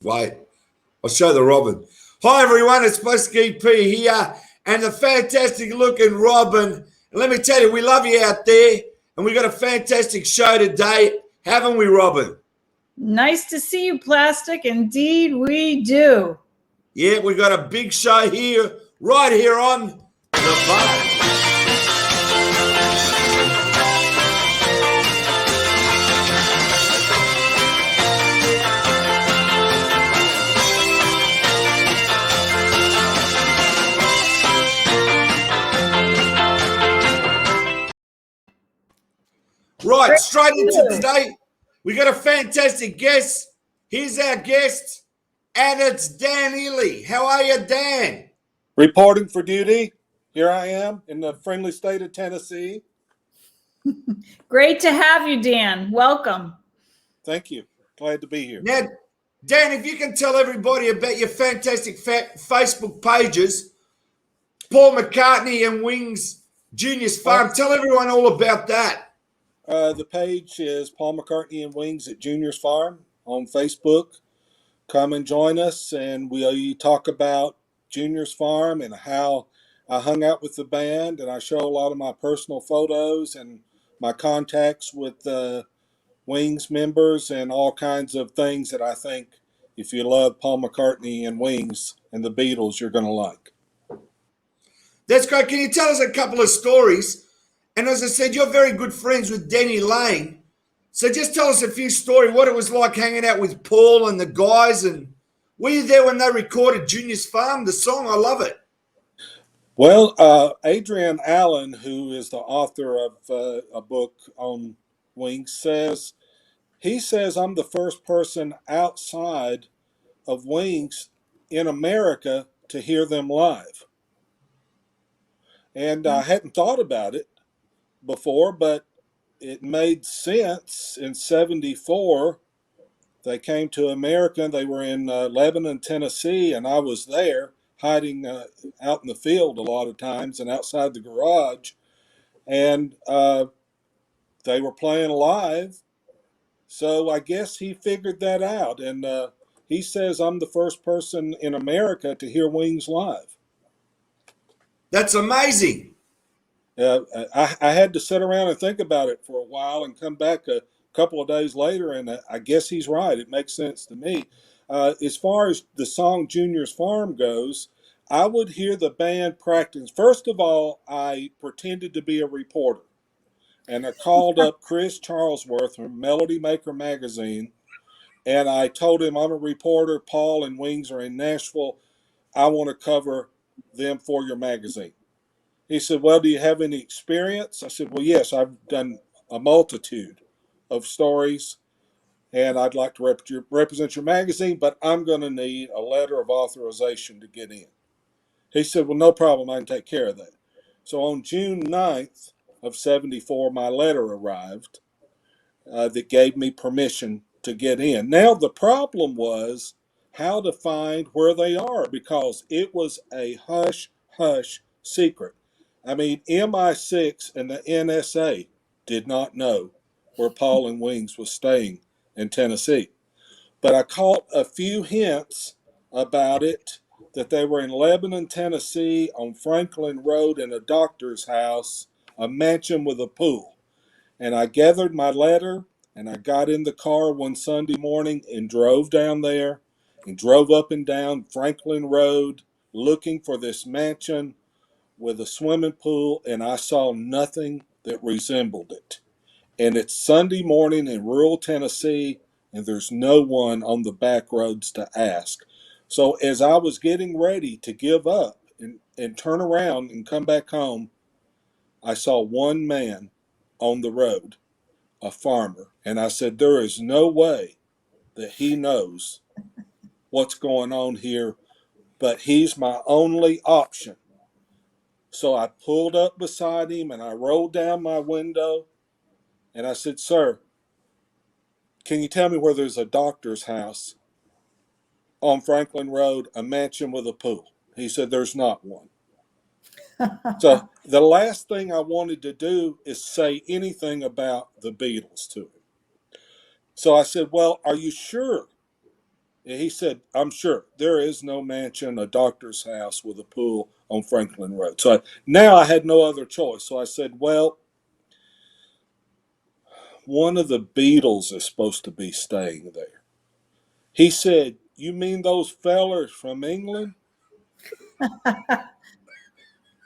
Wait, I'll show the Robin. Hi everyone, it's Muskie P here, and the fantastic looking Robin. And let me tell you, we love you out there, and we got a fantastic show today, haven't we, Robin? Nice to see you, Plastic. Indeed, we do. Yeah, we got a big show here, right here on the phone. Right, straight into today. We got a fantastic guest. Here's our guest, and it's Dan EALEY. How are you, Dan? Reporting for duty. Here I am in the friendly state of Tennessee. Great to have you, Dan. Welcome. Thank you. Glad to be here. Now, Dan, if you can tell everybody about your fantastic Facebook pages, Paul McCartney and Wings Junior's Farm. Tell everyone all about that. The page is Paul McCartney and Wings at Junior's Farm on Facebook. Come and join us, and we talk about Junior's Farm and how I hung out with the band, and I show a lot of my personal photos and my contacts with Wings members and all kinds of things that I think if you love Paul McCartney and Wings and the Beatles, you're going to like. That's great. Can you tell us a couple of stories? And as I said, you're very good friends with Denny Lane. So just tell us a few stories, what it was like hanging out with Paul and the guys. And were you there when they recorded Junior's Farm, the song? I love it. Well, Adrian Allen, who is the author of a book on Wings, says I'm the first person outside of Wings in America to hear them live. And I hadn't thought about it before, but it made sense. In 74, they came to America. They were in Lebanon, Tennessee, and I was there hiding out in the field a lot of times and outside the garage. And they were playing live. So I guess he figured that out. And he says I'm the first person in America to hear Wings live. That's amazing. I had to sit around and think about it for a while and come back a couple of days later, and I guess he's right. It makes sense to me. As far as the song Junior's Farm goes, I would hear the band practice. First of all, I pretended to be a reporter, and I called up Chris Charlesworth from Melody Maker magazine, and I told him I'm a reporter. Paul and Wings are in Nashville. I want to cover them for your magazine. He said, well, do you have any experience? I said, well, yes, I've done a multitude of stories, and I'd like to represent your magazine, but I'm going to need a letter of authorization to get in. He said, well, no problem. I can take care of that. So on June 9th of 74, my letter arrived that gave me permission to get in. Now, the problem was how to find where they are, because it was a hush-hush secret. I mean, MI6 and the NSA did not know where Paul and Wings was staying in Tennessee. But I caught a few hints about it, that they were in Lebanon, Tennessee, on Franklin Road in a doctor's house, a mansion with a pool. And I gathered my letter, and I got in the car one Sunday morning and drove down there and drove up and down Franklin Road looking for this mansion with a swimming pool, and I saw nothing that resembled it. And it's Sunday morning in rural Tennessee, and there's no one on the back roads to ask. So as I was getting ready to give up and turn around and come back home, I saw one man on the road, a farmer. And I said, there is no way that he knows what's going on here, but he's my only option. So I pulled up beside him and I rolled down my window and I said, sir, can you tell me where there's a doctor's house on Franklin Road, a mansion with a pool? He said, there's not one. So the last thing I wanted to do is say anything about the Beatles to him. So I said, well, are you sure? And he said, I'm sure there is no mansion, a doctor's house with a pool on Franklin Road. So now I had no other choice. So I said, well, one of the Beatles is supposed to be staying there. He said, you mean those fellers from England?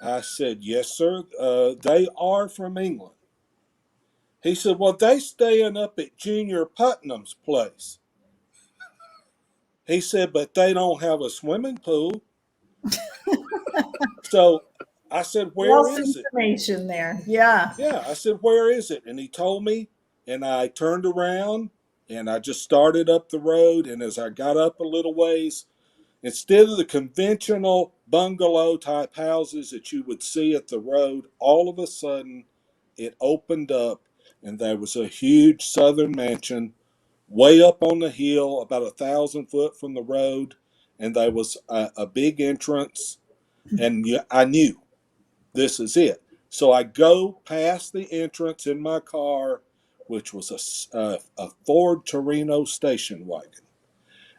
I said, yes, sir. They are from England. He said, well, they staying up at Junior Putnam's place. He said, but they don't have a swimming pool. So I said, where False is it? information there. Yeah. Yeah, I said, where is it? And he told me, and I turned around and I just started up the road. And as I got up a little ways, instead of the conventional bungalow type houses that you would see at the road, all of a sudden it opened up and there was a huge southern mansion way up on the hill, about 1,000 foot from the road. And there was a big entrance. And I knew this is it. So I go past the entrance in my car, which was a Ford Torino station wagon.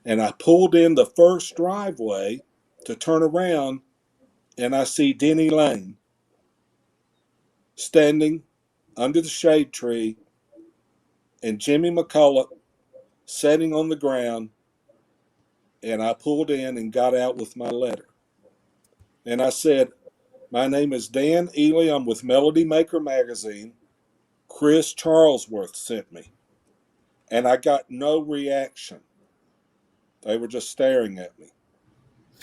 And I pulled in the first driveway to turn around, and I see Denny Lane standing under the shade tree and Jimmy McCullough sitting on the ground. And I pulled in and got out with my letter. And I said, my name is Dan EALEY. I'm with Melody Maker Magazine. Chris Charlesworth sent me. And I got no reaction. They were just staring at me.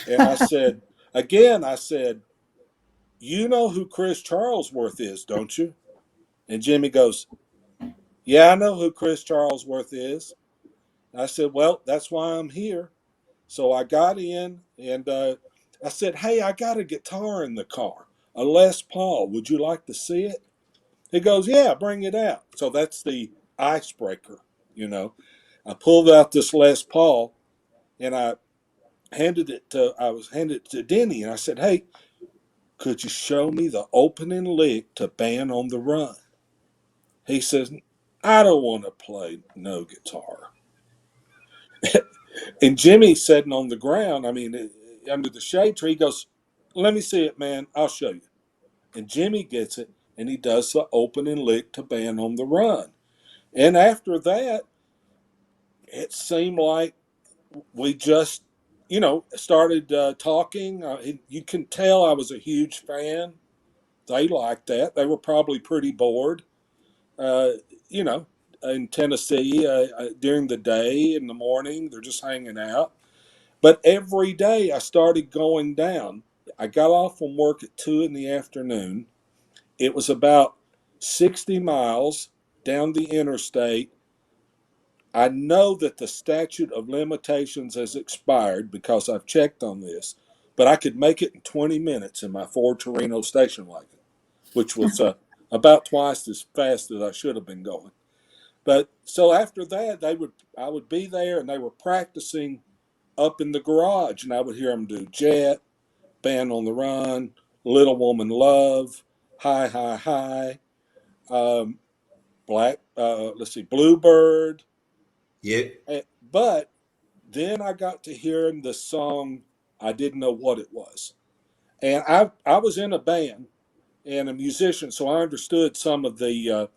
And I said, again, I said, you know who Chris Charlesworth is, don't you? And Jimmy goes, yeah, I know who Chris Charlesworth is. I said, well, that's why I'm here. So I got in and I said, hey, I got a guitar in the car, a Les Paul. Would you like to see it? He goes, yeah, bring it out. So that's the icebreaker, you know. I pulled out this Les Paul and I was handed it to Denny and I said, hey, could you show me the opening lick to Band on the Run? He says, I don't want to play no guitar. And Jimmy sitting on the ground, under the shade tree, he goes, let me see it, man. I'll show you. And Jimmy gets it and he does the opening lick to Band on the Run. And after that, it seemed like we just, started talking. You can tell I was a huge fan. They liked that. They were probably pretty bored, uh, you know, in Tennessee during the day, in the morning. They're just hanging out. But every day I started going down. I got off from work at 2 in the afternoon. It was about 60 miles down the interstate. I know that the statute of limitations has expired because I've checked on this, but I could make it in 20 minutes in my Ford Torino station wagon, which was about twice as fast as I should have been going. But so after that, I would be there, and they were practicing up in the garage, and I would hear them do Jet, Band on the Run, Little Woman Love, Hi Hi Hi, um, Bluebird. Yeah. But then I got to hearing the song. I didn't know what it was, and I was in a band and a musician, so I understood some of the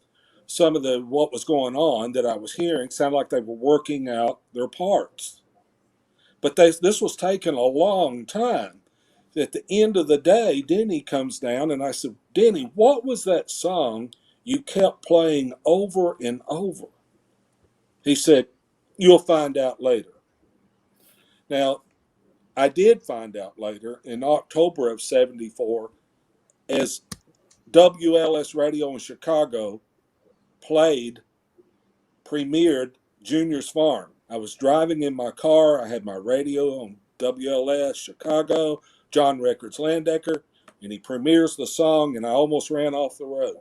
what was going on that I was hearing. Sounded like they were working out their parts, but this was taking a long time. At the end of the day, Denny comes down, and I said, Denny, what was that song you kept playing over and over? He said, you'll find out later. Now, I did find out later in October of '74 as WLS Radio in Chicago played, premiered Junior's Farm. I was driving in my car. I had my radio on WLS Chicago, John Records Landecker, and he premieres the song, and I almost ran off the road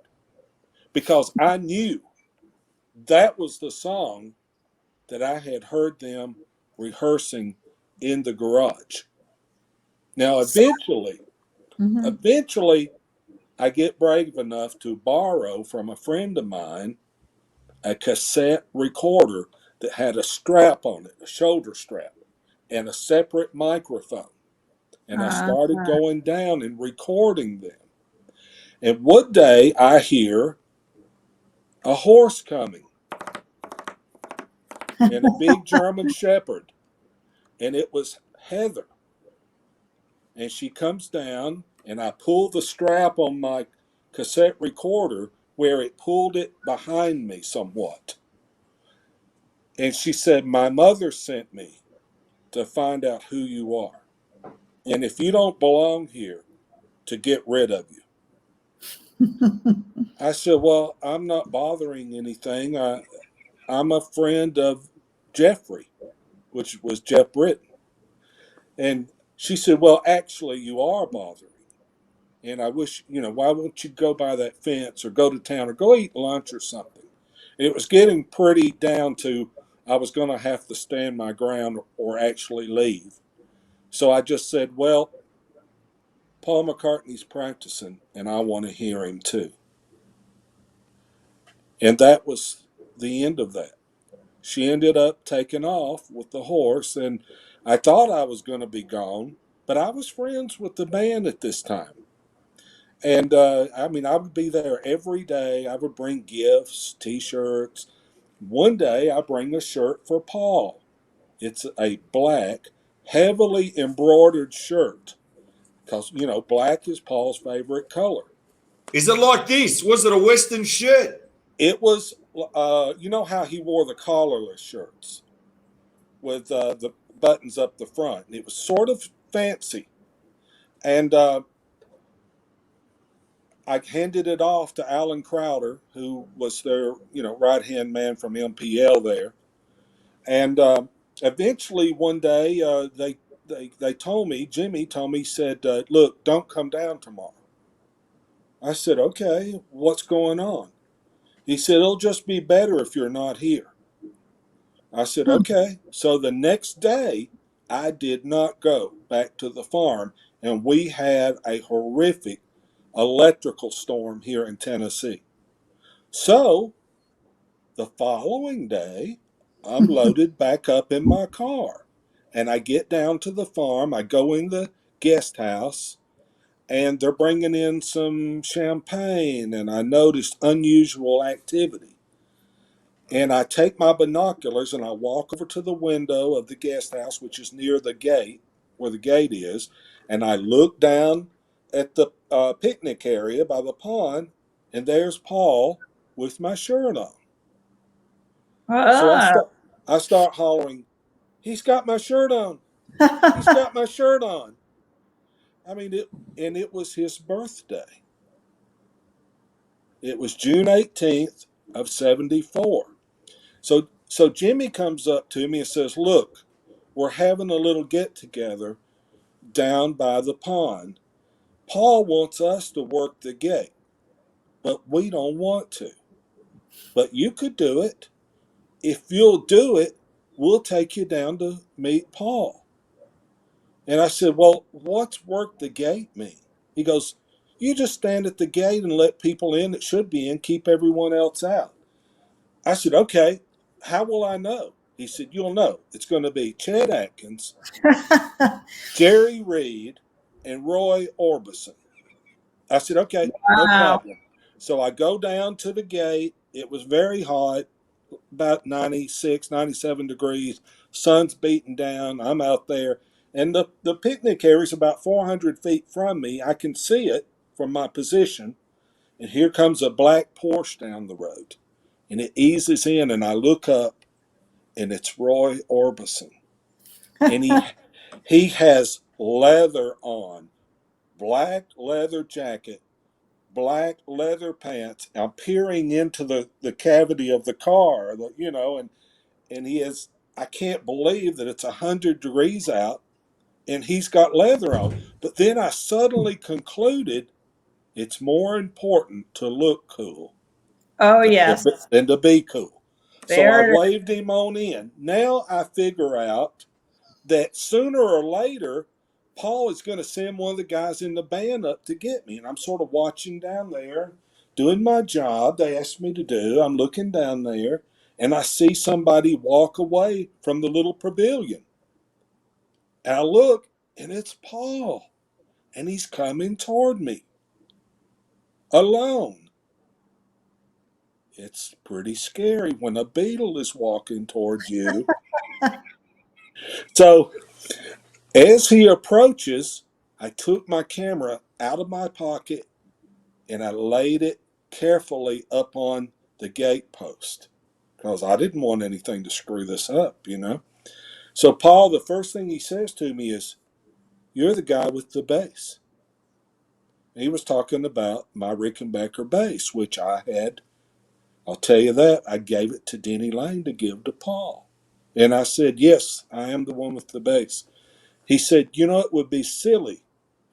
because I knew that was the song that I had heard them rehearsing in the garage. Now, Mhm. eventually, I get brave enough to borrow from a friend of mine a cassette recorder that had a strap on it, a shoulder strap. and a separate microphone. And I started going down and recording them. And one day I hear a horse coming and a big German shepherd. And it was Heather. And she comes down, and I pull the strap on my cassette recorder where it pulled it behind me somewhat. And she said, "My mother sent me to find out who you are. And if you don't belong here, to get rid of you." I said, "Well, I'm not bothering anything. I'm a friend of Jeffrey," which was Jeff Britton. And she said, "Well, actually, you are bothering. And I wish, why won't you go by that fence or go to town or go eat lunch or something?" And it was getting pretty down to I was going to have to stand my ground or actually leave. So I just said, "Well, Paul McCartney's practicing and I want to hear him too." And that was the end of that. She ended up taking off with the horse, and I thought I was going to be gone, but I was friends with the band at this time. And I mean, I would be there every day. I would bring gifts, T-shirts. One day, I bring a shirt for Paul. It's a black, heavily embroidered shirt because black is Paul's favorite color. Is it like this? Was it a Western shirt? It was, you know how he wore the collarless shirts with the buttons up the front. And it was sort of fancy. And I handed it off to Alan Crowder, who was their, right-hand man from MPL there. And eventually one day they told me, Jimmy told me, said, "Look, don't come down tomorrow." I said, "Okay, what's going on?" He said, "It'll just be better if you're not here." I said, "Okay." So the next day, I did not go back to the farm, and we had a horrific electrical storm here in Tennessee. So the following day, I'm loaded back up in my car, and I get down to the farm. I go in the guest house, and they're bringing in some champagne, and I noticed unusual activity. And I take my binoculars and I walk over to the window of the guest house, which is near the gate, where the gate is, and I look down at the picnic area by the pond, and there's Paul with my shirt on. So I start hollering, "He's got my shirt on! He's got my shirt on!" I mean, it was his birthday. It was June 18th of 74. So Jimmy comes up to me and says, "Look, we're having a little get together down by the pond. Paul wants us to work the gate, but we don't want to. But you could do it. If you'll do it, we'll take you down to meet Paul." And I said, "Well, what's work the gate mean?" He goes, "You just stand at the gate and let people in that should be in, keep everyone else out." I said, "Okay, how will I know?" He said, "You'll know. It's going to be Chet Atkins, Jerry Reed, and Roy Orbison." I said, "Okay, no Wow. problem." So I go down to the gate. It was very hot, about 96, 97 degrees. Sun's beating down. I'm out there. And the picnic area is about 400 feet from me. I can see it from my position. And here comes a black Porsche down the road. And it eases in, and I look up, and it's Roy Orbison. And he has leather on, black leather jacket, black leather pants. I'm peering into the cavity of the car, and he is, I can't believe that it's 100 degrees out and he's got leather on. But then I suddenly concluded it's more important to look cool Oh, yes. than to be cool. So I There it is. waved him on in. Now I figure out that sooner or later, Paul is going to send one of the guys in the band up to get me. And I'm sort of watching down there, doing my job they asked me to do. I'm looking down there, and I see somebody walk away from the little pavilion. And I look, and it's Paul, and he's coming toward me alone. It's pretty scary when a beetle is walking toward you. So as he approaches, I took my camera out of my pocket and I laid it carefully up on the gate post because I didn't want anything to screw this up, you know. So Paul, the first thing he says to me is, "You're the guy with the bass." He was talking about my Rickenbacker bass, which I had. I'll tell you that I gave it to Denny Lane to give to Paul. And I said, "Yes, I am the one with the bass." He said, "You know, it would be silly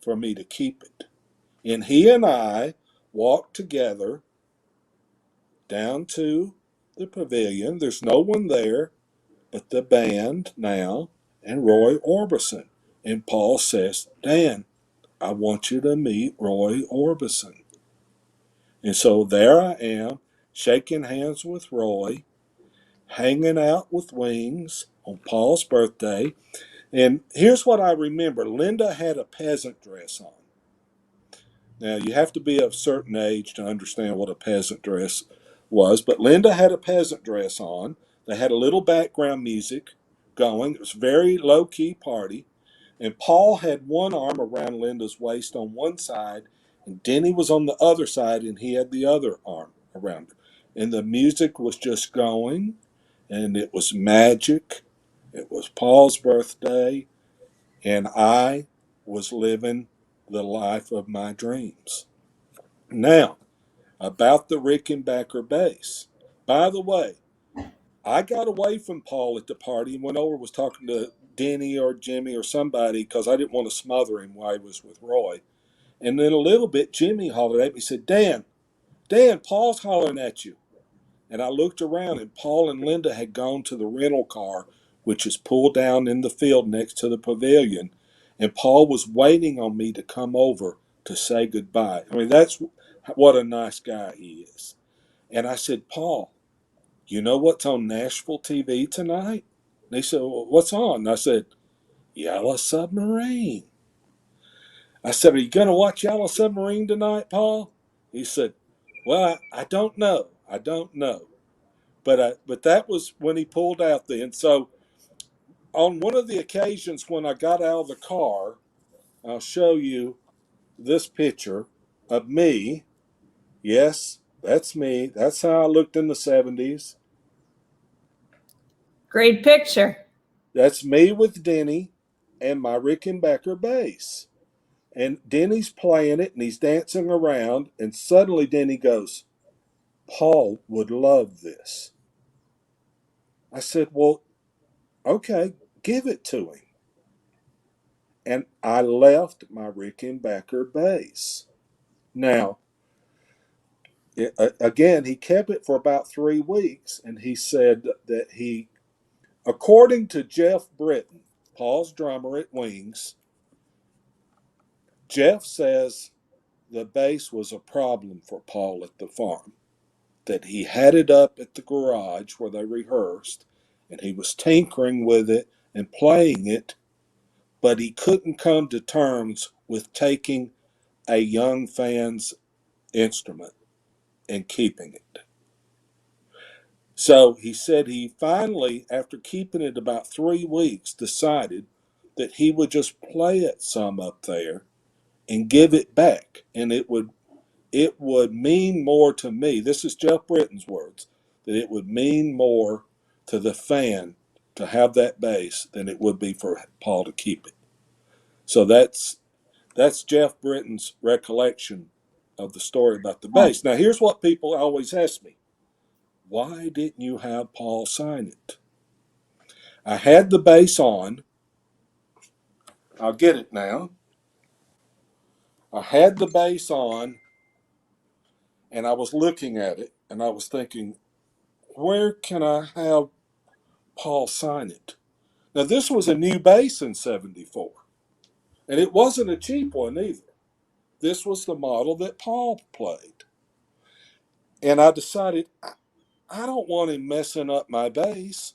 for me to keep it." And he and I walked together down to the pavilion. There's no one there but the band now and Roy Orbison. And Paul says, "Dan, I want you to meet Roy Orbison." And so there I am, shaking hands with Roy, hanging out with Wings on Paul's birthday. And here's what I remember. Linda had a peasant dress on. Now, you have to be of a certain age to understand what a peasant dress was, but Linda had a peasant dress on. They had a little background music going. It was a very low-key party. And Paul had one arm around Linda's waist on one side, and Denny was on the other side, and he had the other arm around her. And the music was just going, and it was magic. It was Paul's birthday, and I was living the life of my dreams. Now, about the Rickenbacker bass. By the way, I got away from Paul at the party and went over and was talking to Denny or Jimmy or somebody because I didn't want to smother him while he was with Roy. And then a little bit, Jimmy hollered at me, said, Dan, Paul's hollering at you." And I looked around, and Paul and Linda had gone to the rental car, which is pulled down in the field next to the pavilion. And Paul was waiting on me to come over to say goodbye. I mean, that's what a nice guy he is. And I said, "Paul, you know what's on Nashville TV tonight?" And he said, "Well, what's on?" And I said, "Yellow Submarine." I said, "Are you going to watch Yellow Submarine tonight, Paul?" He said, "Well, I don't know. I don't know." But that was when he pulled out then. So on one of the occasions when I got out of the car, I'll show you this picture of me. Yes, that's me. That's how I looked in the 70s. Great picture. That's me with Denny and my Rickenbacker bass. And Denny's playing it and he's dancing around. And suddenly Denny goes, "Paul would love this." I said, "Well, okay, give it to him." And I left my Rickenbacker bass. Now, again, he kept it for about 3 weeks, and he said that according to Jeff Britton, Paul's drummer at Wings, Jeff says the bass was a problem for Paul at the farm, that he had it up at the garage where they rehearsed, and he was tinkering with it and playing it, but he couldn't come to terms with taking a young fan's instrument and keeping it. So he said he finally, after keeping it about 3 weeks, decided that he would just play it some up there and give it back. And it would mean more to me. This is Jeff Britton's words, that it would mean more to the fan to have that bass than it would be for Paul to keep it. So that's Jeff Britton's recollection of the story about the bass. Now, here's what people always ask me. Why didn't you have Paul sign it? I had the bass on. I'll get it now. I had the bass on, and I was looking at it, and I was thinking, where can I have Paul sign it? Now, this was a new bass in 74, and it wasn't a cheap one either. This was the model that Paul played. And I decided, I don't want him messing up my bass.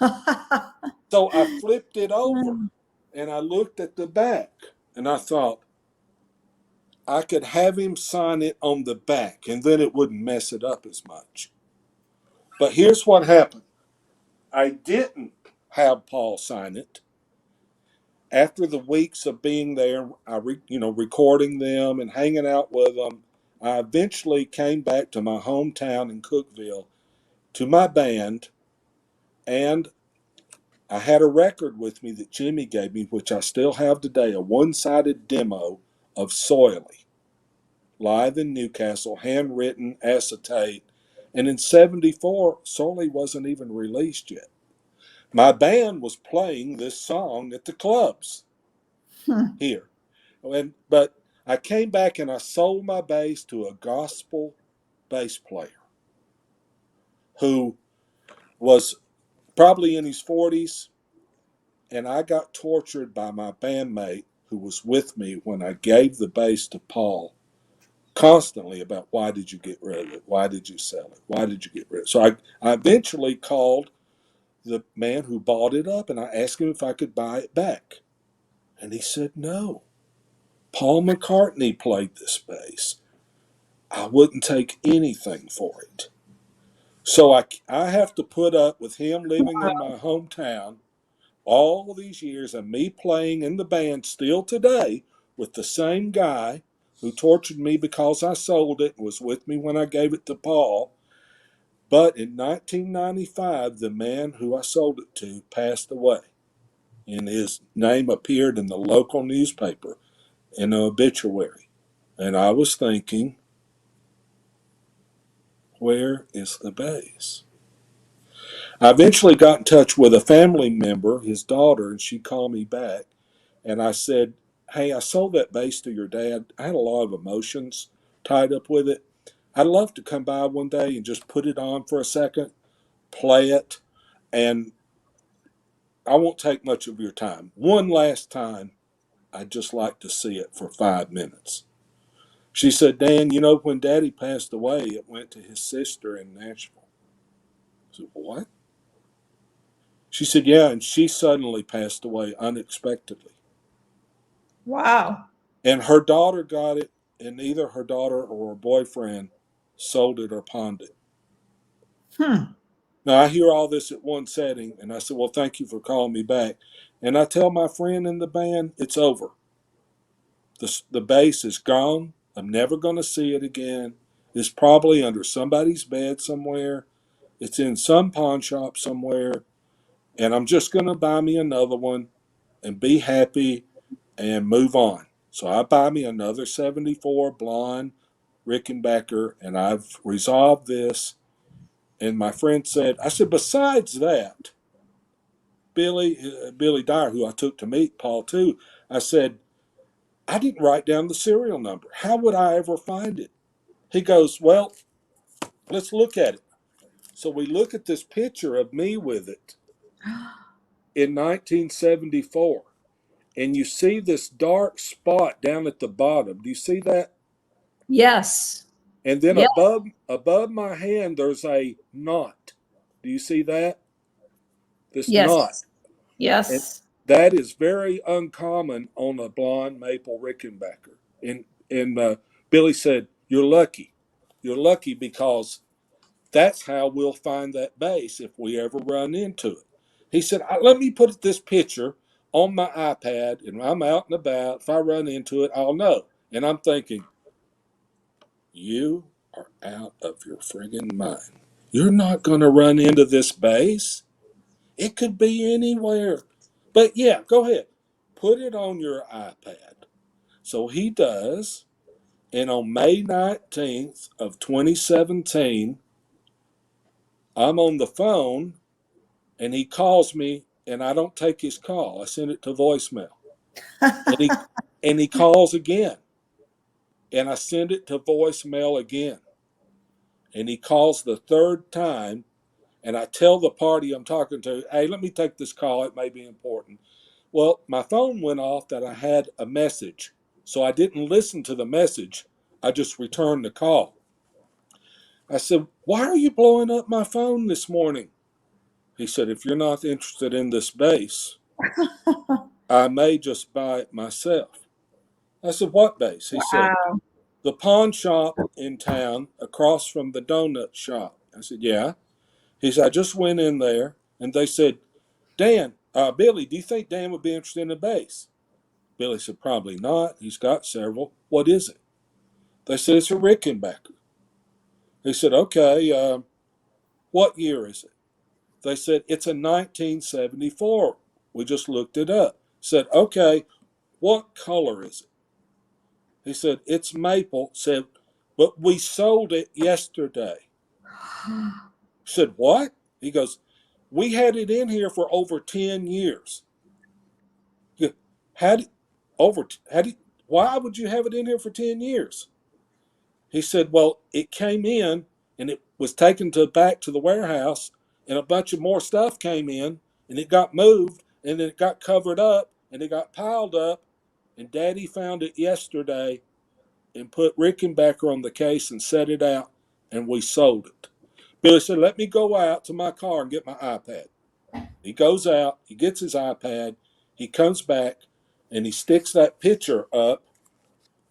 So I flipped it over. And I looked at the back and I thought, I could have him sign it on the back and then it wouldn't mess it up as much. But here's what happened. I didn't have Paul sign it. After the weeks of being there, recording them and hanging out with them, I eventually came back to my hometown in Cookeville to my band, and I had a record with me that Jimmy gave me, which I still have today, a one-sided demo of Soily, live in Newcastle, handwritten acetate. And in '74, Soily wasn't even released yet. My band was playing this song at the clubs here. But I came back and I sold my bass to a gospel bass player who was probably in his 40s, and I got tortured by my bandmate who was with me when I gave the bass to Paul constantly about why did you get rid of it? Why did you sell it? Why did you get rid of it? So I eventually called the man who bought it up and I asked him if I could buy it back. And he said no. Paul McCartney played this bass. I wouldn't take anything for it. So I have to put up with him living in my hometown all these years and me playing in the band still today with the same guy who tortured me because I sold it and was with me when I gave it to Paul. But in 1995, the man who I sold it to passed away, and his name appeared in the local newspaper in an obituary. And I was thinking, where is the bass? I eventually got in touch with a family member, his daughter, and she called me back. And I said, hey, I sold that bass to your dad. I had a lot of emotions tied up with it. I'd love to come by one day and just put it on for a second, play it, and I won't take much of your time. One last time, I'd just like to see it for 5 minutes. She said, Dan, when Daddy passed away, it went to his sister in Nashville. I said, what? She said, yeah, and she suddenly passed away unexpectedly. Wow. And her daughter got it, and either her daughter or her boyfriend sold it or pawned it. Now, I hear all this at one setting, and I said, well, thank you for calling me back. And I tell my friend in the band, it's over. The bass is gone. I'm never going to see it again. It's probably under somebody's bed somewhere. It's in some pawn shop somewhere. And I'm just going to buy me another one and be happy and move on. So I buy me another 74 blonde Rickenbacker, and I've resolved this. And my friend said, I said, besides that, Billy Dyer, who I took to meet Paul too, I said, I didn't write down the serial number. How would I ever find it? He goes, well, let's look at it. So we look at this picture of me with it in 1974. And you see this dark spot down at the bottom. Do you see that? Yes. And then Yes. above my hand, there's a knot. Do you see that? This knot. Yes. And Yes. that is very uncommon on a blonde maple Rickenbacker. And Billy said, "You're lucky. You're lucky because that's how we'll find that bass if we ever run into it." He said, "Let me put this picture on my iPad, and I'm out and about. If I run into it, I'll know." And I'm thinking, you are out of your friggin' mind. You're not going to run into this bass. It could be anywhere. But yeah, go ahead. Put it on your iPad. So he does. And on May 19th of 2017, I'm on the phone and he calls me and I don't take his call. I send it to voicemail. And he calls again. And I send it to voicemail again. And he calls the third time. And I tell the party I'm talking to, hey, let me take this call. It may be important. Well, my phone went off that I had a message. So I didn't listen to the message. I just returned the call. I said, why are you blowing up my phone this morning? He said, if you're not interested in this bass, I may just buy it myself. I said, what bass? He said, Wow. the pawn shop in town across from the donut shop. I said, yeah. He said, I just went in there and they said, Billy, do you think Dan would be interested in a bass? Billy said, probably not. He's got several. What is it? They said, it's a Rickenbacker. He said, okay, what year is it? They said, it's a 1974. We just looked it up. Said, okay, what color is it? He said, it's maple. Said, but we sold it yesterday. Said, what? He goes, we had it in here for over 10 years. Had over had it, why would you have it in here for 10 years? He said, well, it came in and it was taken back to the warehouse and a bunch of more stuff came in and it got moved and then it got covered up and it got piled up and Daddy found it yesterday and put Rickenbacker on the case and set it out and we sold it. Billy said, let me go out to my car and get my iPad. He goes out, he gets his iPad, he comes back and he sticks that picture up,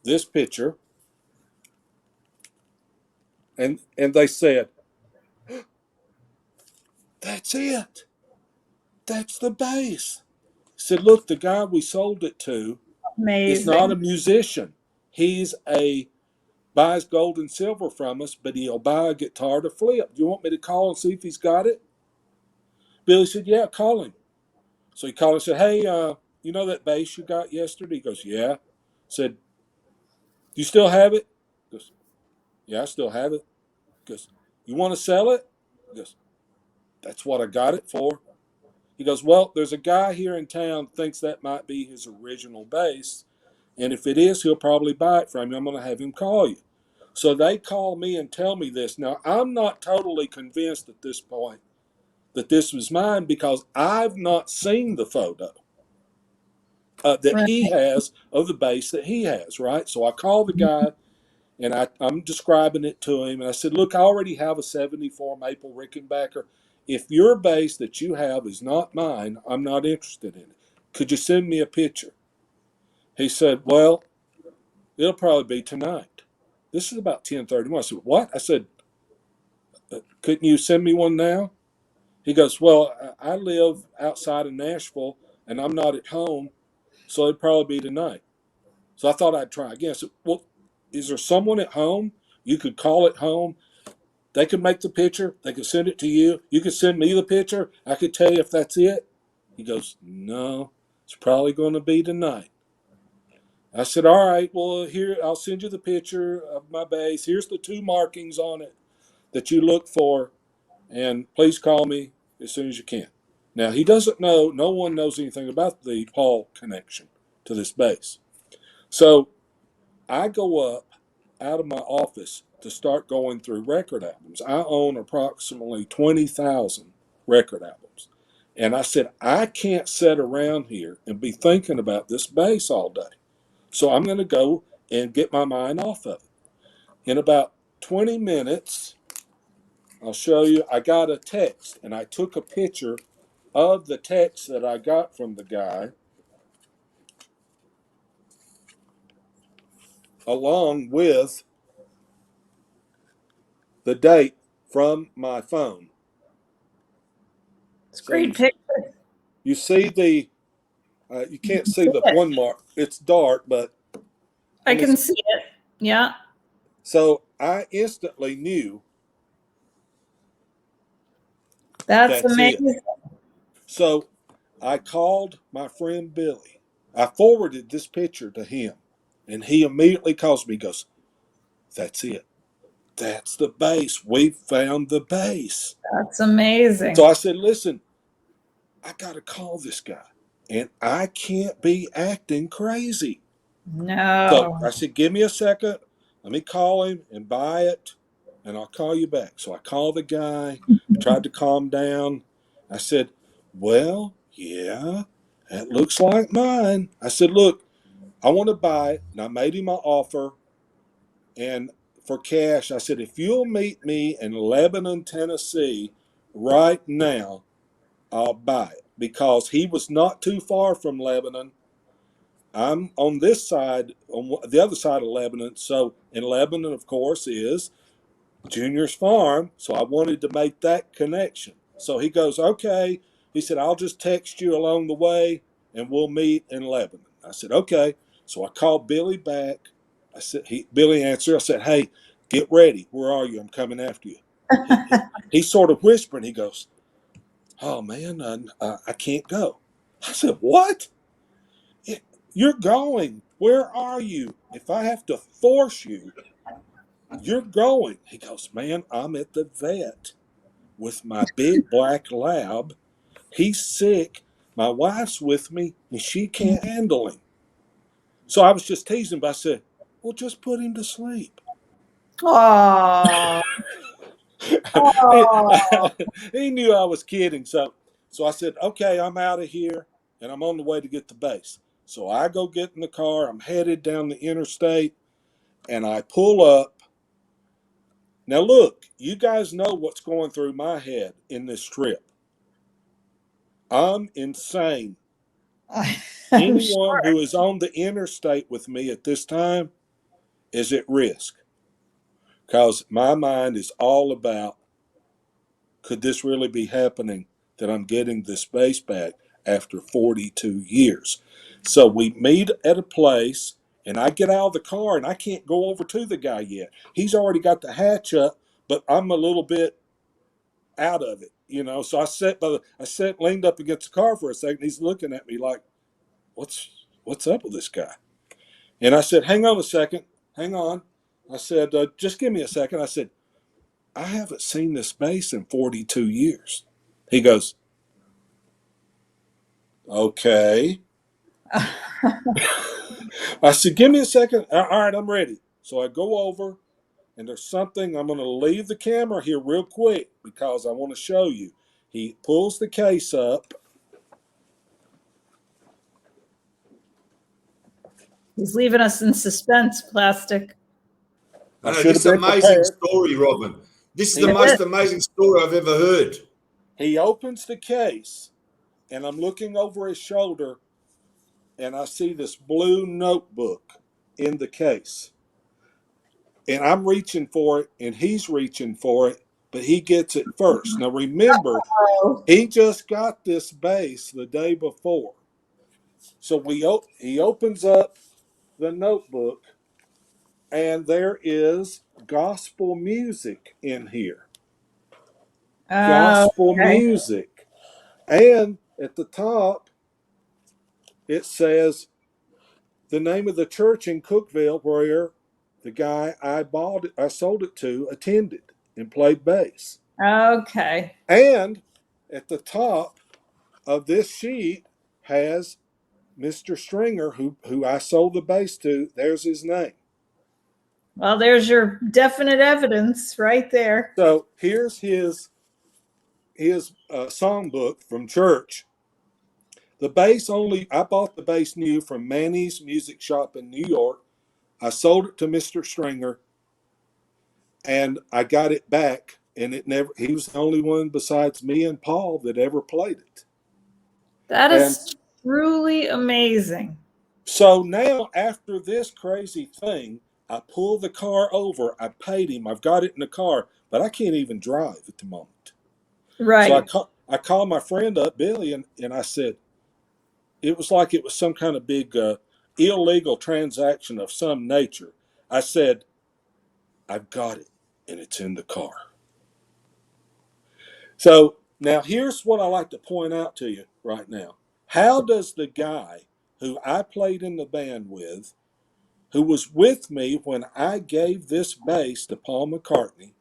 this picture, and they said, that's it. That's the bass. He said, look, the guy we sold it to is not a Amazing. musician. He's buys gold and silver from us, but he'll buy a guitar to flip. Do you want me to call and see if he's got it? Billy said, yeah, call him. So he called and said, hey, you know that bass you got yesterday? He goes, yeah. Said, do you still have it? He goes, yeah, I still have it. He goes, you want to sell it? He goes, that's what I got it for. He goes, well, there's a guy here in town thinks that might be his original bass, and if it is, he'll probably buy it from you. I'm going to have him call you. So they call me and tell me this. Now, I'm not totally convinced at this point that this was mine because I've not seen the photo that Right. he has of the bass that he has, right? So I call the guy, and I'm describing it to him, and I said, look, I already have a 74 Maple Rickenbacker. If your bass that you have is not mine, I'm not interested in it. Could you send me a picture? He said, well, it'll probably be tonight. This is about 10:31. I said, what? I said, couldn't you send me one now? He goes, well, I live outside of Nashville, and I'm not at home, so it'd probably be tonight. So I thought I'd try again. I said, well, is there someone at home? You could call at home. They could make the picture. They could send it to you. You could send me the picture. I could tell you if that's it. He goes, no, it's probably going to be tonight. I said, all right, well, here, I'll send you the picture of my bass. Here's the 2 markings on it that you look for, and please call me as soon as you can. Now, he doesn't know, no one knows anything about the Paul connection to this bass. So I go up out of my office to start going through record albums. I own approximately 20,000 record albums. And I said, I can't sit around here and be thinking about this bass all day. So I'm going to go and get my mind off of it. In about 20 minutes, I'll show you, I got a text, and I took a picture of the text that I got from the guy along with the date from my phone. It's So great picture. you see you can't see See the it. one mark. It's dark, but I let me can see. see it. Yeah. So I instantly knew That's that's it. amazing. So I called my friend Billy. I forwarded this picture to him, and he immediately calls me, goes, that's it. That's the bass. We found the bass. That's So amazing. I said, listen, I got to call this guy, and I can't be acting crazy. So No. I said, give me a second. Let me call him and buy it, and I'll call you back. So I called the guy. I tried to calm down. I said, well, yeah, that looks like mine. I said, look, I want to buy it. And I made him an offer. And for cash, I said, if you'll meet me in Lebanon, Tennessee right now, I'll buy it, because he was not too far from Lebanon. I'm on this side, on the other side of Lebanon. So in Lebanon, of course, is Junior's farm. So I wanted to make that connection. So he goes, okay. He said, I'll just text you along the way and we'll meet in Lebanon. I said, okay. So I called Billy back. I said, Billy answered. I said, hey, get ready. Where are you? I'm coming after you. He sort of whispered. He goes, oh man, I can't go. I said, what? You're going. Where are you? If I have to force you, you're going. He goes, man, I'm at the vet with my big black lab. He's sick. My wife's with me and she can't handle him. So I was just teasing, but I said, well, just put him to sleep. Oh, he, oh. he knew I was kidding. So I said, okay, I'm out of here and I'm on the way to get the base. So I go get in the car. I'm headed down the interstate and I pull up. Now, look, you guys know what's going through my head in this trip. I'm insane. I'm Anyone sure. who is on the interstate with me at this time is at risk, because my mind is all about, could this really be happening, that I'm getting this base back after 42 years? So we meet at a place, and I get out of the car, and I can't go over to the guy yet. He's already got the hatch up, but I'm a little bit out of it, you know. So I sat leaned up against the car for a second. He's looking at me like, what's up with this guy? And I said, hang on a second, hang on. I said, just give me a second. I said, I haven't seen this base in 42 years. He goes, okay. I said, give me a second. All right, I'm ready. So I go over, and there's something. I'm going to leave the camera here real quick because I want to show you. He pulls the case up. He's leaving us in suspense, Plastic. I I know, should this have is an been amazing prepared. story, Robin. This is the He, most amazing story I've ever heard. he opens the case, and I'm looking over his shoulder, and I see this blue notebook in the case. And I'm reaching for it, and he's reaching for it, but he gets it first. Now, remember, Oh. he just got this base the day before. So he opens up the notebook, and there is gospel music in here. Gospel Okay. music. And at the top, it says the name of the church in Cookville where the guy I sold it to attended and played bass. Okay. And at the top of this sheet has Mr. Stringer, who I sold the bass to. There's his name. Well, there's your definite evidence right there. So here's his songbook from church. The bass I bought the bass new from Manny's Music Shop in New York. I sold it to Mr. Stringer, and I got it back, and he was the only one besides me and Paul that ever played it. That And is truly amazing. so now, after this crazy thing, I pull the car over. I paid him. I've got it in the car, but I can't even drive at the moment. So Right. I called my friend up, Billy, and I said, it was like it was some kind of big illegal transaction of some nature. I said, I've got it, and it's in the car. So now here's what I like to point out to you right now. How does the guy who I played in the band with, who was with me when I gave this bass to Paul McCartney,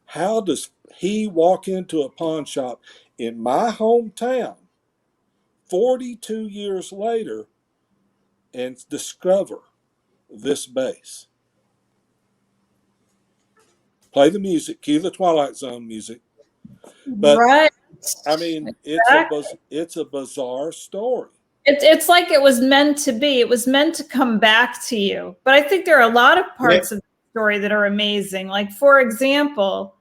how does he walk into a pawn shop in my hometown 42 years later and discover this bass? Play the music, cue the Twilight Zone music. But Right. I mean, Exactly. it's a bizarre story. It's like it was meant to be. It was meant to come back to you. But I think there are a lot of Yeah. parts of the story that are amazing. Like, for example,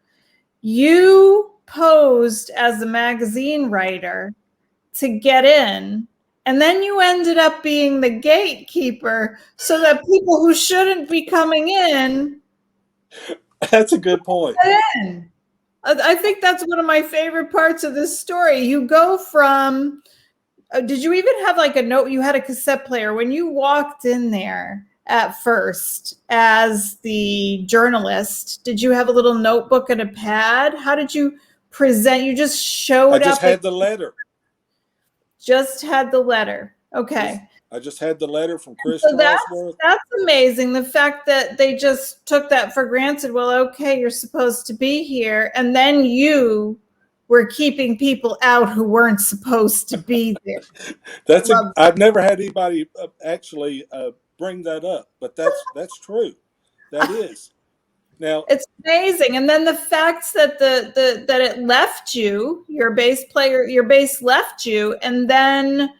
you posed as a magazine writer to get in. And then you ended up being the gatekeeper so that people who shouldn't be coming in. That's a good point. Get in. I think that's one of my favorite parts of this story. You go from, did you even have like a note? You had a cassette player when you walked in there at first as the journalist. Did you have a little notebook and a pad? How did you present? You just showed up. I just had the letter. Just had the letter. Okay. I just had the letter from Chris So that's amazing. The fact that they just took that for granted. Well, okay, you're supposed to be here. And then you were keeping people out who weren't supposed to be there. I've never had anybody actually bring that up, but that's true. That is. Now it's amazing. And then the fact that that it left you, your bass left you, and then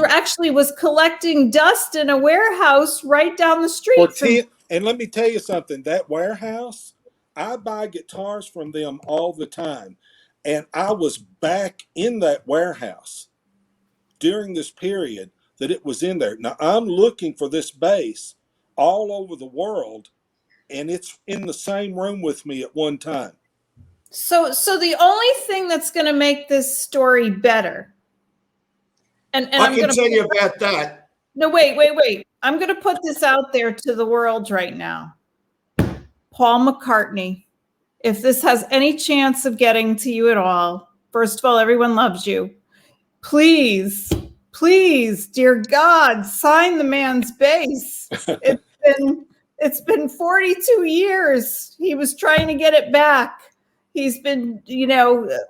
actually was collecting dust in a warehouse right down the street. And let me tell you something, that warehouse, I buy guitars from them all the time. And I was back in that warehouse during this period that it was in there. Now I'm looking for this bass all over the world, and it's in the same room with me at one time. So the only thing that's going to make this story better, and I can tell you about that. No, wait. I'm going to put this out there to the world right now. Paul McCartney, if this has any chance of getting to you at all, first of all, everyone loves you. Please, dear God, sign the man's bass. It's been 42 years. He was trying to get it back. He's been,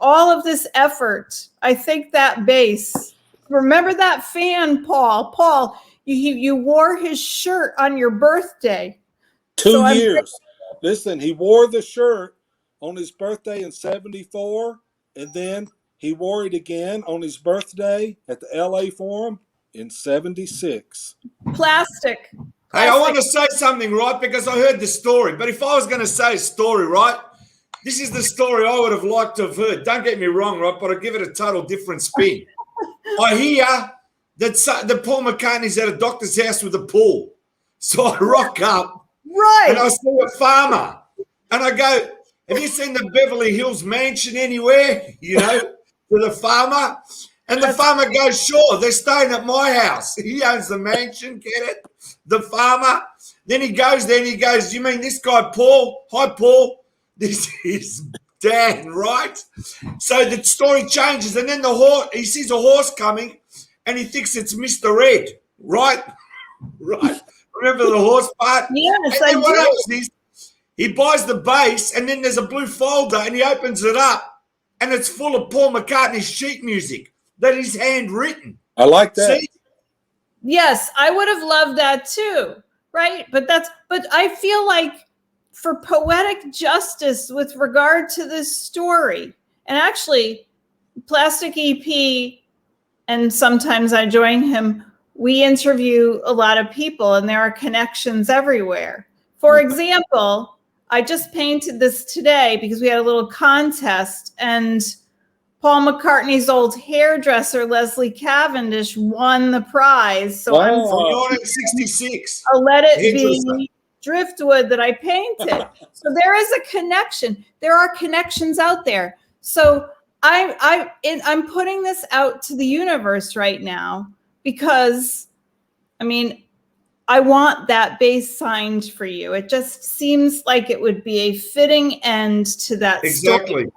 all of this effort. I think that bass. Remember that fan, Paul. Paul, you wore his shirt on your birthday. 2 years. Listen, he wore the shirt on his birthday in 74, and then he wore it again on his birthday at the LA Forum in 76. Plastic. Hey, I want to say something, right? Because I heard the story. But if I was going to say a story, right? This is the story I would have liked to have heard. Don't get me wrong, right? But I'll give it a total different spin. I hear that Paul McCartney's at a doctor's house with a pool. So I rock up. Right. And I see a farmer. And I go, have you seen the Beverly Hills mansion anywhere? To the farmer. And the farmer goes, sure, they're staying at my house. He owns the mansion, get it? The farmer. Then he goes there and he goes, you mean this guy, Paul? Hi, Paul. This is Dan, right? So the story changes. And then he sees a horse coming and he thinks it's Mr. Ed, right? Right. Remember the horse part? Yes, and then what happens is he buys the bass and then there's a blue folder and he opens it up and it's full of Paul McCartney's sheet music that is handwritten. I like that. See? Yes, I would have loved that too, right? But I feel like for poetic justice with regard to this story, and actually Plastic EP, and sometimes I join him, we interview a lot of people and there are connections everywhere. For example, I just painted this today because we had a little contest and Paul McCartney's old hairdresser, Leslie Cavendish, won the prize. So I'm from 66. I'll let it be driftwood that I painted. So there is a connection. There are connections out there. So I'm putting this out to the universe right now because, I want that bass signed for you. It just seems like it would be a fitting end to that story.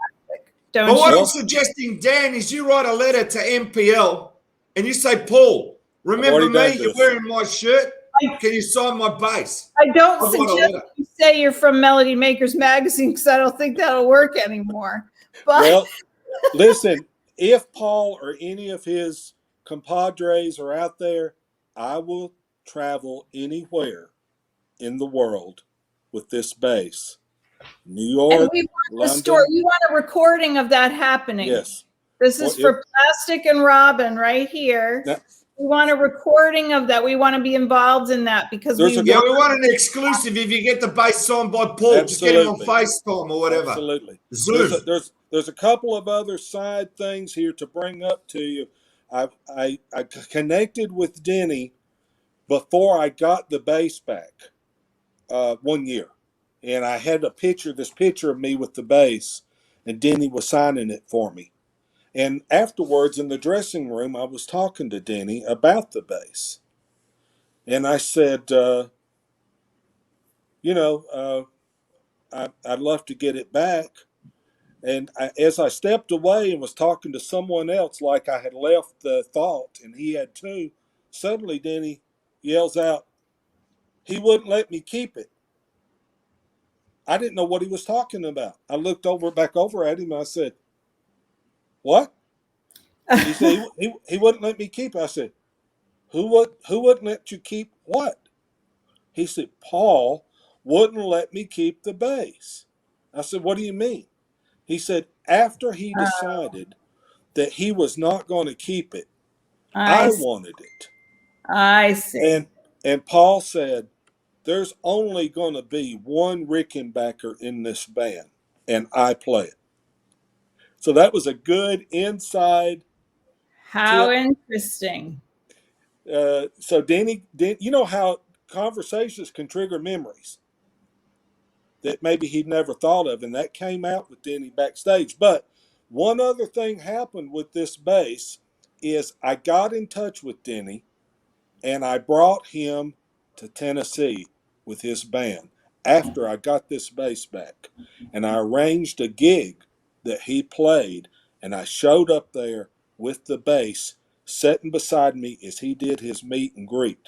But what I'm suggesting, Dan, is you write a letter to MPL and you say, Paul, remember me? You're wearing my shirt. Can you sign my bass? I don't suggest you say you're from Melody Makers Magazine because I don't think that'll work anymore. But well, listen, if Paul or any of his compadres are out there, I will travel anywhere in the world with this bass. New York, and we want London. We want a recording of that happening. Yes. This is for Plastic and Robin right here. We want a recording of that. We want to be involved in that because we want an exclusive if you get the bass signed by Paul. Absolutely. Just get him on FaceTime or whatever. Absolutely. Zoom. there's a couple of other side things here to bring up to you. I connected with Denny before I got the bass back 1 year, and I had this picture of me with the bass, and Denny was signing it for me. And afterwards, in the dressing room, I was talking to Denny about the bass, and I said, I'd love to get it back. And as I stepped away and was talking to someone else, like I had left the thought, and he had too, suddenly Denny yells out, he wouldn't let me keep it. I didn't know what he was talking about. I looked back over at him, and I said, what? He said, he wouldn't let me keep it. I said, who wouldn't let you keep what? He said, Paul wouldn't let me keep the bass. I said, what do you mean? He said, after he decided that he was not going to keep it, I wanted it. I see. And Paul said, there's only going to be one Rickenbacker in this band, and I play it. So that was a good inside How tip. interesting. So Danny, you know how conversations can trigger memories that maybe he'd never thought of, and that came out with Denny backstage. But one other thing happened with this bass is I got in touch with Denny, and I brought him to Tennessee with his band after I got this bass back. And I arranged a gig that he played, and I showed up there with the bass sitting beside me as he did his meet and greet.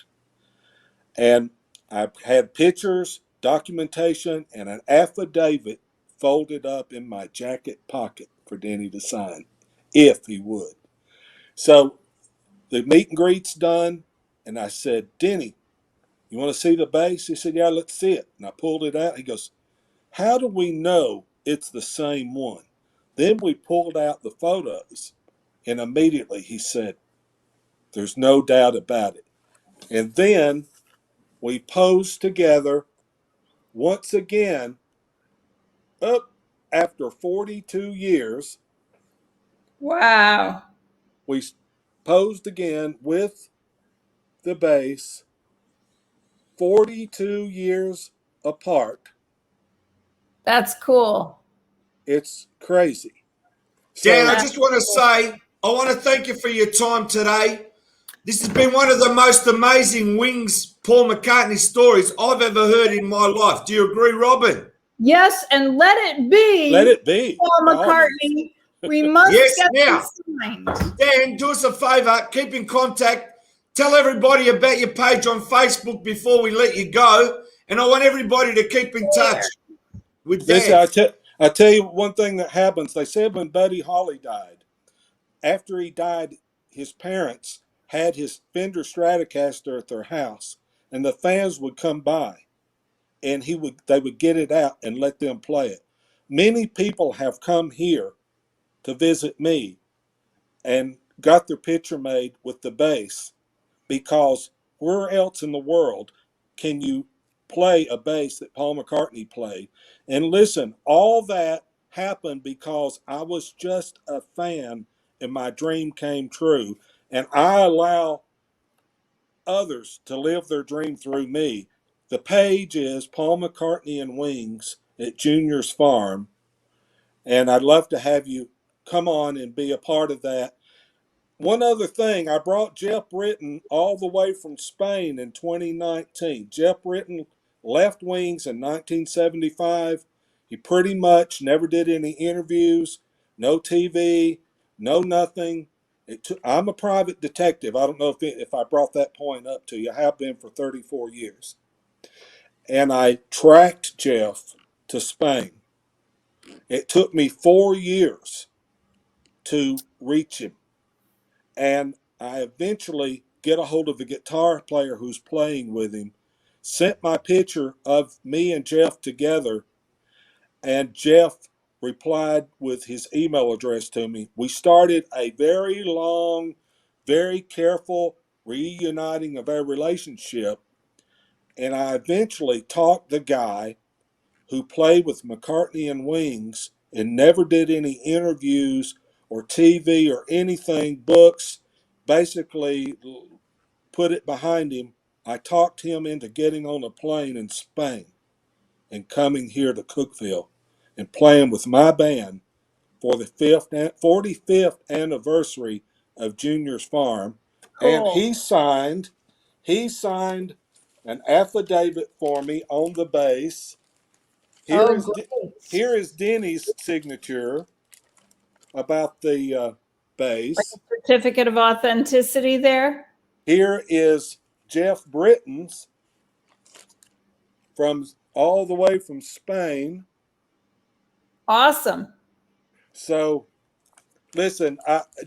And I had pictures, documentation, and an affidavit folded up in my jacket pocket for Denny to sign, if he would. So the meet and greet's done, and I said, Denny, you want to see the bass? He said, yeah, let's see it. And I pulled it out. He goes, how do we know it's the same one? Then we pulled out the photos, and immediately he said, there's no doubt about it. And then we posed together once again, up after 42 years. Wow. We posed again with the bass, 42 years apart. That's cool. It's crazy. Dan, I So just want to say, I want to thank you for your time today. This has been one of the most amazing Wings Paul McCartney stories I've ever heard in my life. Do you agree, Robin? Yes, and let it be Paul McCartney. We must Yes, get now, this signed. Dan, do us a favour, keep in contact. Tell everybody about your page on Facebook before we let you go. And I want everybody to keep in touch with Dan. I tell you one thing that happens. They said when Buddy Holly died, after he died, his parents had his Fender Stratocaster at their house, and the fans would come by, and they would get it out and let them play it. Many people have come here to visit me and got their picture made with the bass, because where else in the world can you play a bass that Paul McCartney played? And listen, all that happened because I was just a fan and my dream came true. And I allow others to live their dream through me. The page is Paul McCartney and Wings at Junior's Farm. And I'd love to have you come on and be a part of that. One other thing, I brought Jeff Britton all the way from Spain in 2019. Jeff Britton left Wings in 1975. He pretty much never did any interviews, no TV, no nothing. I'm a private detective. I don't know if I brought that point up to you. I have been for 34 years. And I tracked Jeff to Spain. It took me 4 years to reach him. And I eventually get a hold of a guitar player who's playing with him, sent my picture of me and Jeff together, and Jeff replied with his email address to me. We started a very long, very careful reuniting of our relationship, and I eventually talked the guy who played with McCartney and Wings and never did any interviews or TV or anything, books, basically put it behind him. I talked him into getting on a plane in Spain and coming here to Cookeville and playing with my band for the 45th anniversary of Junior's Farm. And Cool. he signed an affidavit for me on the bass. Oh, great. Here is Denny's signature about the Like bass. a certificate of authenticity there. Here is Jeff Britton's from all the way from Spain. Awesome. So listen,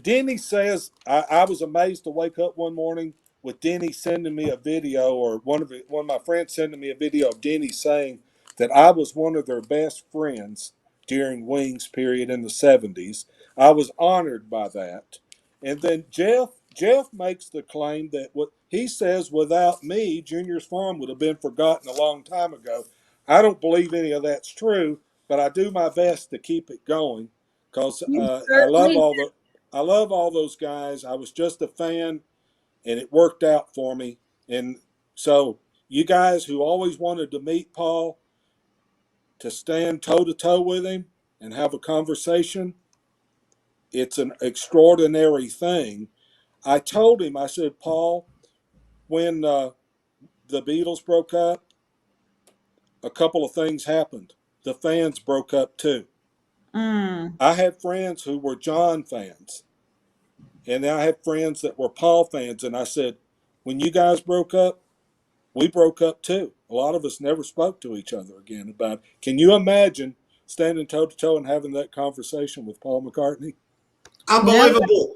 Denny says I was amazed to wake up one morning with Denny sending me a video, or one of my friends sending me a video of Denny saying that I was one of their best friends during Wings period in the 70s. I was honored by that. And then Jeff makes the claim that what he says, without me, Junior's Farm would have been forgotten a long time ago. I don't believe any of that's true, but I do my best to keep it going because I love all those guys. I was just a fan, and it worked out for me. And so, you guys who always wanted to meet Paul, to stand toe to toe with him and have a conversation, it's an extraordinary thing. I told him, I said, Paul, when the Beatles broke up, a couple of things happened. The fans broke up too. Mm. I had friends who were John fans, and I had friends that were Paul fans. And I said, when you guys broke up, we broke up too. A lot of us never spoke to each other again about it. Can you imagine standing toe to toe and having that conversation with Paul McCartney? Unbelievable.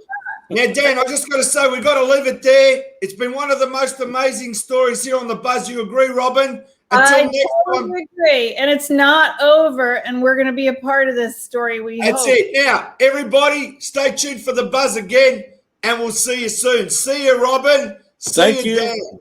Now, Dan, I just got to say, we've got to leave it there. It's been one of the most amazing stories here on The Buzz. You agree, Robin? I Until next time. totally agree. And it's not over, and we're going to be a part of this story, we That's hope. it. Now, everybody, stay tuned for The Buzz again, and we'll see you soon. See you, Robin. See Thank you, you. Dan.